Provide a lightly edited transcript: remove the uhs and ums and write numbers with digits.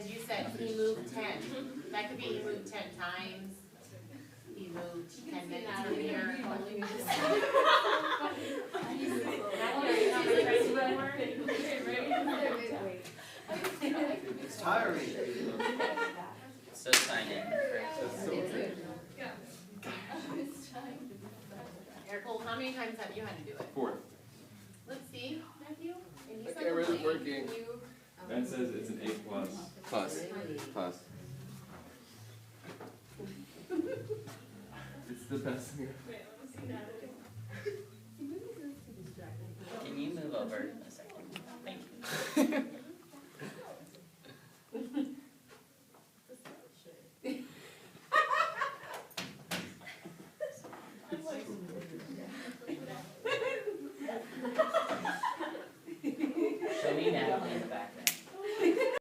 because you said he moved 10. That could be he moved 10 times. He moved 10 minutes earlier. It's tiring. So sign in. That's so good. Nicole, how many times have you had to do it? 4. Let's see, Matthew. And you My said camera's okay. working. That says it's an A+. Plus. Plus. It's the best thing. Can you move over?